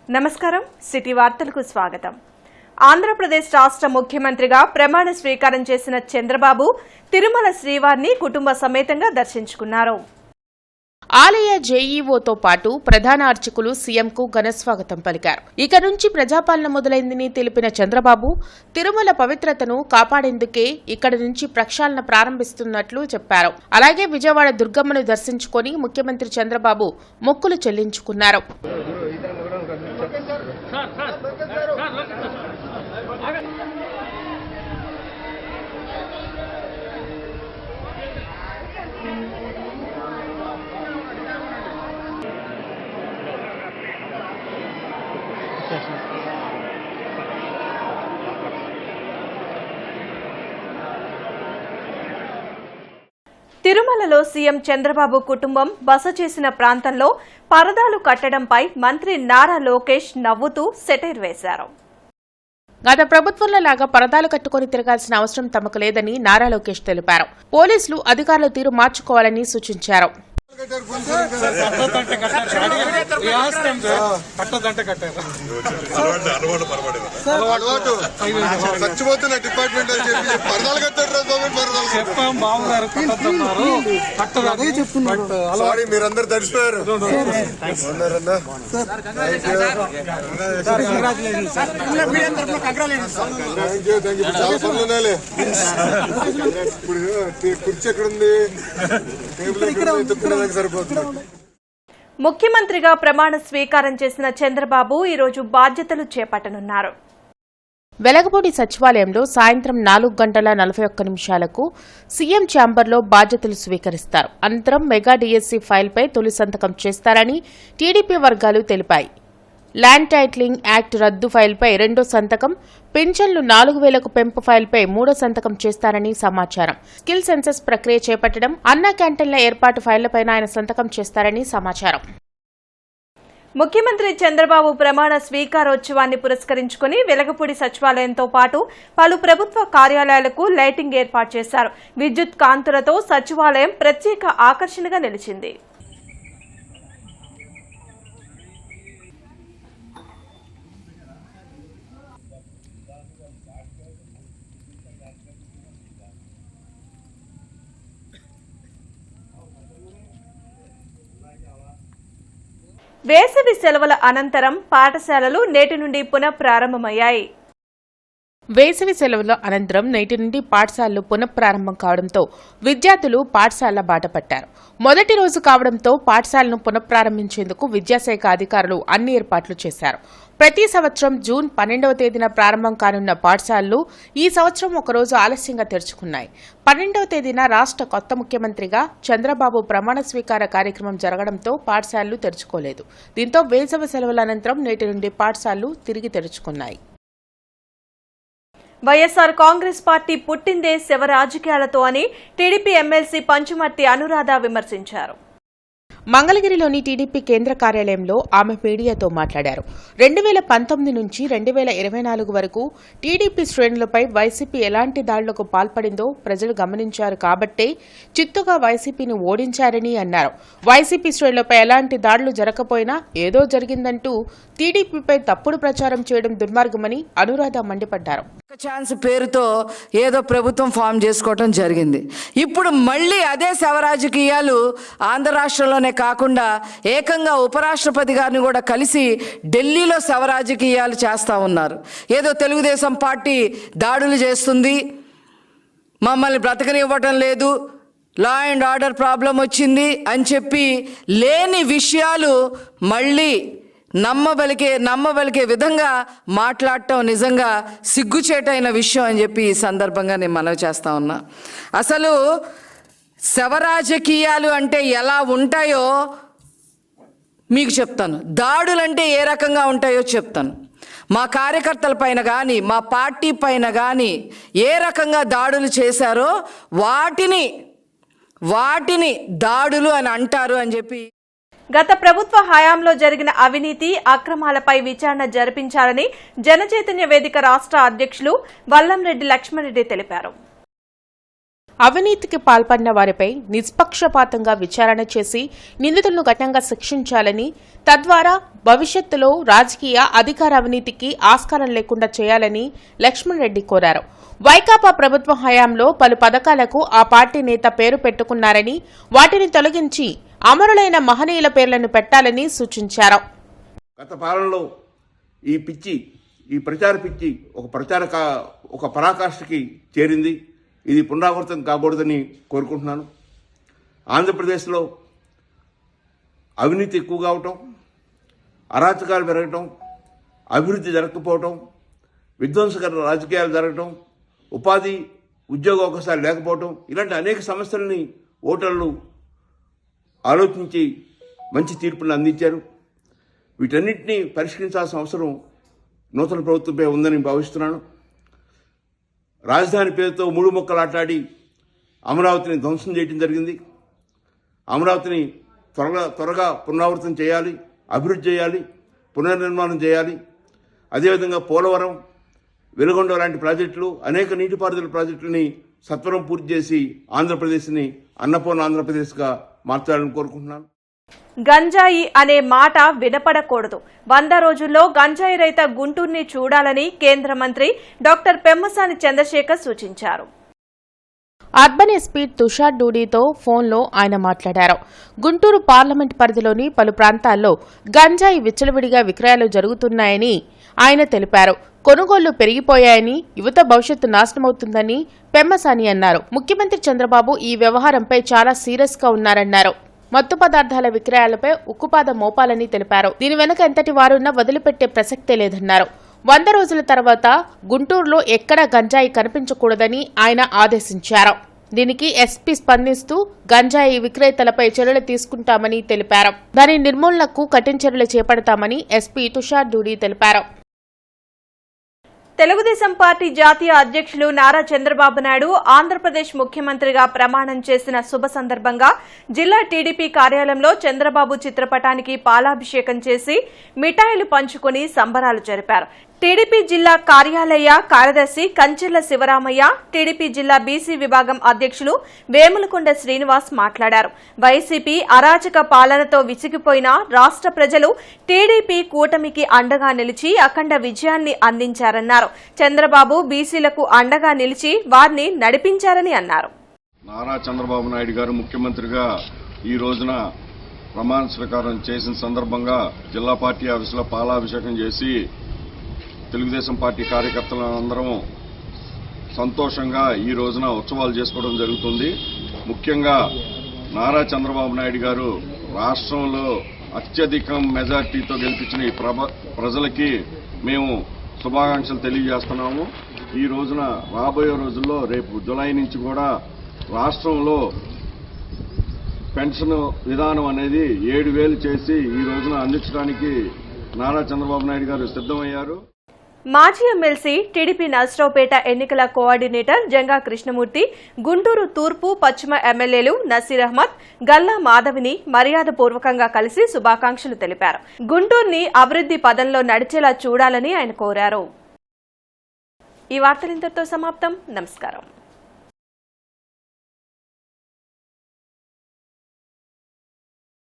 నమస్కారం సిటీ వార్తలకు స్వాగతం. ఆంధ్రప్రదేశ్ రాష్ట్ర ముఖ్యమంత్రిగా ప్రమాణ స్వీకారం చేసిన చంద్రబాబు తిరుమల శ్రీవారిని కుటుంబ సమేతంగా దర్శించుకున్నారు. ఆలయ జేఈఓతో పాటు ప్రధాన అర్చకులు సీఎంకు ఘనస్వాగతం పలికారు. ఇక నుంచి ప్రజాపాలన మొదలైందని తెలిపిన చంద్రబాబు తిరుమల పవిత్రతను కాపాడేందుకే ఇక్కడి నుంచి ప్రక్షాళన ప్రారంభిస్తున్నట్లు చెప్పారు. అలాగే విజయవాడ దుర్గమ్మను దర్శించుకుని ముఖ్యమంత్రి చంద్రబాబు మొక్కులు చెల్లించుకున్నారు. తిరుమలలో సీఎం చంద్రబాబు కుటుంబం బస చేసిన ప్రాంతంలో పరదాలు కట్టడంపై మంత్రి నారా లోకేష్ నవ్వుతూ సెటైర్ వేశారు. గత ప్రభుత్వంలో లాగా పరదాలు కట్టుకుని తిరగాల్సిన అవసరం తమకు లేదని నారా లోకేష్ తెలిపారు. పోలీసులు అధికారుల తీరు మార్చుకోవాలని సూచించారు. మీరందరూ తడిసిపోయారు. చాలా పనులు ఉన్నాయిలే. ఇప్పుడు కుర్చీ ఎక్కడుంది, టేబుల్ ఎక్కడ సరిపోతుంది. ముఖ్యమంత్రిగా ప్రమాణ స్వీకారం చేసిన చంద్రబాబు ఈరోజు బాధ్యతలు చేపట్టనున్నారు. వెలగపూడి సచివాలయంలో సాయంత్రం 4:41 సీఎం ఛాంబర్లో బాధ్యతలు స్వీకరిస్తారు. అనంతరం మెగా డీఎస్సీ ఫైల్పై తొలి సంతకం చేస్తారని టీడీపీ వర్గాలు తెలిపాయి. ల్యాండ్ టైటిలింగ్ యాక్ట్ రద్దు ఫైల్పై రెండో సంతకం, పింఛన్లు 4,000కు పెంపు ఫైల్పై మూడో సంతకం చేస్తారని సమాచారం. స్కిల్ సెన్సస్ ప్రక్రియ చేపట్టడం, అన్నా క్యాంటీన్ల ఏర్పాటు ఫైళ్లపైన ఆయన సంతకం చేస్తారని సమాచారం. ముఖ్యమంత్రి చంద్రబాబు ప్రమాణ స్వీకారోత్సవాన్ని పురస్కరించుకుని వెలగపూడి సచివాలయంతో పాటు పలు ప్రభుత్వ కార్యాలయాలకు లైటింగ్ ఏర్పాటు చేశారు. విద్యుత్ కాంతులతో సచివాలయం ప్రత్యేక ఆకర్షణగా నిలిచింది. వేసవి సెలవుల అనంతరం పాఠశాలలు నేటి నుండి పునఃప్రారంభమయ్యాయి. వేసవి సెలవుల అనంతరం నేటి నుండి పాఠశాలలు పునఃప్రారంభం కావడంతో విద్యార్థులు పాఠశాలల బాట పట్టారు. మొదటి రోజు కావడంతో పాఠశాలను పునఃప్రారంభించేందుకు విద్యాశాఖ అధికారులు అన్ని ఏర్పాట్లు చేశారు. ప్రతి సంవత్సరం జూన్ 12వ తేదీన ప్రారంభం కానున్న పాఠశాలలు ఈ సంవత్సరం ఒకరోజు ఆలస్యంగా తెరుచుకున్నాయి. 12వ తేదీన రాష్ట్ర కొత్త ముఖ్యమంత్రిగా చంద్రబాబు ప్రమాణ స్వీకార కార్యక్రమం జరగడంతో పాఠశాలలు తెరుచుకోలేదు. దీంతో వేసవి సెలవుల అనంతరం నేటి నుండి పాఠశాలలు తిరిగి తెరుచుకున్నాయి. వైఎస్సార్ కాంగ్రెస్ పార్టీ పుట్టిందే శవ రాజకీయాలతో అని టీడీపీ ఎమ్మెల్సీ పంచుమర్తి అనురాధ విమర్శించారు. మంగళగిరిలోని టీడీపీ కేంద్ర కార్యాలయంలో ఆమె మీడియాతో మాట్లాడారు. 2019 నుంచి 2024 వరకు టీడీపీ శ్రేణులపై వైసీపీ ఎలాంటి దాడులకు పాల్పడిందో ప్రజలు గమనించారు కాబట్టే చిత్తుగా వైసీపీని ఓడించారని అన్నారు. వైసీపీ శ్రేణులపై ఎలాంటి దాడులు జరగకపోయినా ఏదో జరిగిందంటూ టీడీపీపై తప్పుడు ప్రచారం చేయడం దుర్మార్గమని అనురాధ మండిపడ్డారు. ఛాన్స్ పేరుతో ఏదో ప్రభుత్వం ఫామ్ చేసుకోవటం జరిగింది. ఇప్పుడు మళ్ళీ అదే శవరాజకీయాలు ఆంధ్ర రాష్ట్రంలోనే కాకుండా ఏకంగా ఉపరాష్ట్రపతి గారిని కూడా కలిసి ఢిల్లీలో శవరాజకీయాలు చేస్తూ ఉన్నారు. ఏదో తెలుగుదేశం పార్టీ దాడులు చేస్తుంది, మమ్మల్ని బ్రతకనివ్వటం లేదు, లా అండ్ ఆర్డర్ ప్రాబ్లం వచ్చింది అని చెప్పి లేని విషయాలు మళ్ళీ నమ్మబలికే విధంగా మాట్లాడటం నిజంగా సిగ్గుచేటైన విషయం అని చెప్పి ఈ సందర్భంగా నేను మనవి చేస్తా ఉన్నా. అసలు శవరాజకీయాలు అంటే ఎలా ఉంటాయో మీకు చెప్తాను, దాడులంటే ఏ రకంగా ఉంటాయో చెప్తాను. మా కార్యకర్తల పైన కానీ మా పార్టీ పైన కానీ ఏ రకంగా దాడులు చేశారో వాటిని దాడులు అని అంటారు అని చెప్పి గత ప్రభుత్వ హయాంలో జరిగిన అవినీతి అక్రమాలపై విచారణ జరిపించాలని జనచైతన్య వేదిక రాష్ట్ర అధ్యక్షులు వల్లంరెడ్డి లక్ష్మణరెడ్డి తెలిపారు. అవినీతికి పాల్పడిన వారిపై నిష్పక్షపాతంగా విచారణ చేసి నిందితులను కఠినంగా శిక్షించాలని, తద్వారా భవిష్యత్తులో రాజకీయ అధికార అవినీతికి ఆస్కారం లేకుండా చేయాలని లక్ష్మణ్ రెడ్డి కోరారు. వైకాపా ప్రభుత్వ హయాంలో పలు పథకాలకు ఆ పార్టీ నేత పేరు పెట్టుకున్నారని, వాటిని తొలగించి అమరులైన మహనీయుల పేర్లను పెట్టాలని సూచించారు. గత పాలనలో ఈ ప్రచార పిచ్చి ఒక పరాకాష్ఠకి చేరింది. ఇది పునరావృతం కాకూడదని కోరుకుంటున్నాను. ఆంధ్రప్రదేశ్లో అవినీతి ఎక్కువ కావటం, అరాచకాలు పెరగటం, అభివృద్ధి జరగకపోవటం, విధ్వంసకర రాజకీయాలు జరగటం, ఉపాధి ఉద్యోగ అవకాశాలు లేకపోవటం, ఇలాంటి అనేక సమస్యలని ఓటర్లు ఆలోచించి మంచి తీర్పులను అందించారు. వీటన్నిటినీ పరిష్కరించాల్సిన అవసరం నూతన ప్రభుత్వంపై ఉందని భావిస్తున్నాను. రాజధాని పేరుతో మూడు మొక్కలాటాడి అమరావతిని ధ్వంసం చేయడం జరిగింది. అమరావతిని త్వరగా పునరావృతం చేయాలి, అభివృద్ధి చేయాలి, పునర్నిర్మాణం చేయాలి. అదేవిధంగా పోలవరం, వెలుగొండ లాంటి ప్రాజెక్టులు, అనేక నీటిపారుదల ప్రాజెక్టులని సత్వరం పూర్తి చేసి ఆంధ్రప్రదేశ్ని అన్నపూర్ణ ఆంధ్రప్రదేశ్గా మార్చాలని కోరుకుంటున్నాను. గంజాయి అనే మాట వినపడకూడదు. 100 రోజుల్లో గంజాయి రహిత గుంటూరుని చూడాలని కేంద్ర మంత్రి డాక్టర్ పెమ్మసాని చంద్రశేఖర్ సూచించారు. అర్బన్ ఎస్పీ తుషార్ డూడీతో ఫోన్లో ఆయన మాట్లాడారు. గుంటూరు పార్లమెంట్ పరిధిలోని పలు ప్రాంతాల్లో గంజాయి విచ్చలవిడిగా విక్రయాలు జరుగుతున్నాయని ఆయన తెలిపారు. కొనుగోళ్లు పెరిగిపోయాయని, యువత భవిష్యత్తు నాశనమవుతుందని పెమ్మసాని అన్నారు. ముఖ్యమంత్రి చంద్రబాబు ఈ వ్యవహారంపై చాలా సీరియస్ గా ఉన్నారన్నారు. మత్తు పదార్థాల విక్రయాలపై ఉక్కుపాదం మోపాలని తెలిపారు. దీని వెనుక ఎంతటి వారున్నా వదిలిపెట్టే ప్రసక్తే లేదన్నారు. 100 రోజుల తర్వాత గుంటూరులో ఎక్కడా గంజాయి కనిపించకూడదని ఆయన ఆదేశించారు. దీనికి ఎస్పీ స్పందిస్తూ గంజాయి విక్రేతలపై చర్యలు తీసుకుంటామని తెలిపారు. దాని నిర్మూలనకు కఠిన చర్యలు చేపడతామని ఎస్పీ తుషార్ డూడీ తెలిపారు. తెలుగుదేశం పార్టీ జాతీయ అధ్యక్షులు నారా చంద్రబాబు నాయుడు ఆంధ్రప్రదేశ్ ముఖ్యమంత్రిగా ప్రమాణం చేసిన శుభ సందర్భంగా జిల్లా టీడీపీ కార్యాలయంలో చంద్రబాబు చిత్రపటానికి పాలాభిషేకం చేసి మిఠాయిలు పంచుకుని సంబరాలు జరిపారు. టీడీపీ జిల్లా కార్యాలయ కార్యదర్శి కంచెర్ల శివరామయ్య, టీడీపీ జిల్లా బీసీ విభాగం అధ్యక్షులు వేములకొండ శ్రీనివాస్ మాట్లాడారు. వైసీపీ అరాచక పాలనతో విసిగిపోయిన రాష్ట్ర ప్రజలు టీడీపీ కూటమికి అండగా నిలిచి అఖండ విజయాన్ని అందించారన్నారు. చంద్రబాబు బీసీలకు అండగా నిలిచి వారిని నడిపించారని అన్నారు. నారా చంద్రబాబు నాయుడు గారు ముఖ్యమంత్రిగా ఈ రోజున ప్రమాణ స్వీకారం చేసిన సందర్భంగా జిల్లా పార్టీ ఆఫీసులో పాలాభిషేకం చేసి తెలుగుదేశం పార్టీ కార్యకర్తలందరం సంతోషంగా ఈ రోజున ఉత్సవాలు చేసుకోవడం జరుగుతుంది. ముఖ్యంగా నారా చంద్రబాబు నాయుడు గారు రాష్ట్రంలో అత్యధిక మెజార్టీతో గెలిపించిన ఈ ప్రజలకి మేము శుభాకాంక్షలు తెలియజేస్తున్నాము. ఈ రోజున రాబోయే రోజుల్లో రేపు జులై నుంచి కూడా రాష్ట్రంలో పెన్షన్ విధానం అనేది 7,000 చేసి ఈ రోజున అందించడానికి నారా చంద్రబాబు నాయుడు గారు సిద్దమయ్యారు. మాజీ ఎమ్మెల్సీ టీడీపీ నర్సరావుపేట ఎన్నికల కోఆర్డినేటర్ జంగా కృష్ణమూర్తి, గుంటూరు తూర్పు పశ్చిమ ఎమ్మెల్యేలు నసీర్ అహ్మద్, గల్లా మాధవిని మర్యాదపూర్వకంగా కలిసి శుభాకాంక్షలు తెలిపారు. గుంటూరుని అభివృద్ధి పదంలో నడిచేలా చూడాలని ఆయన కోరారు. ఈ వార్తలు ఇంతటితో సమాప్తం. నమస్కారం.